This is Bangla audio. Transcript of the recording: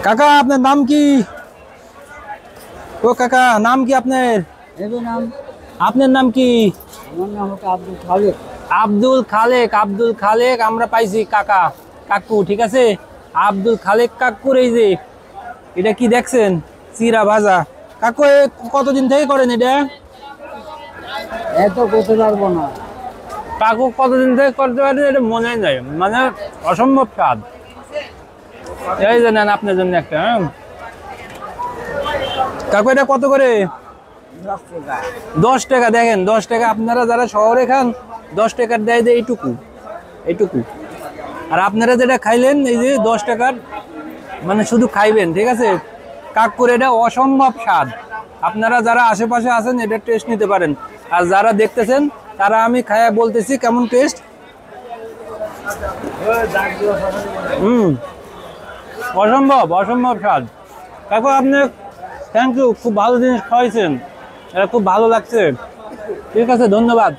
কাকা আপনার নাম কি? ও কাকা নাম কি আপনার? নাম আপনার নাম কি? আমার নাম হচ্ছে আব্দুল খালেক। আব্দুল খালেক। আব্দুল খালেক আমরা পাইছি কাকা কাকু, ঠিক আছে। আব্দুল খালেক কাকুর এই যে এটা কি দেখছেন, চিরা ভাজা। কাকু কতদিন থেকে করেন এটা? এত করতে পারবো না। কাকু কতদিন থেকে করতে পারেন এটা মনে নাই, মানে অসম্ভব স্বাদ। এই যে নেন আপনার জন্য একটা। হ্যাঁ কাকু এটা কত করে? 10 টাকা। 10 টাকা। দেখেন 10 টাকা, আপনারা যারা শহরে খান 10 টাকার দেয় যে এইটুকু এইটুকু। আর আপনারা যেটা খাইলেন এই যে 10 টাকার, মানে শুধু খাইবেন, ঠিক আছে। কাকুর এটা অসম্ভব স্বাদ। আপনারা যারা আশেপাশে আছেন এটা টেস্ট নিতে পারেন। আর যারা দেখতেছেন তারা আমি খায়া বলতেছি কেমন টেস্ট। অসম্ভব অসম্ভব স্বাদ। কাকু আপনি থ্যাংক ইউ, খুব ভালো জিনিস খাওয়াইছেন, এটা খুব ভালো লাগছে। ঠিক আছে, ধন্যবাদ।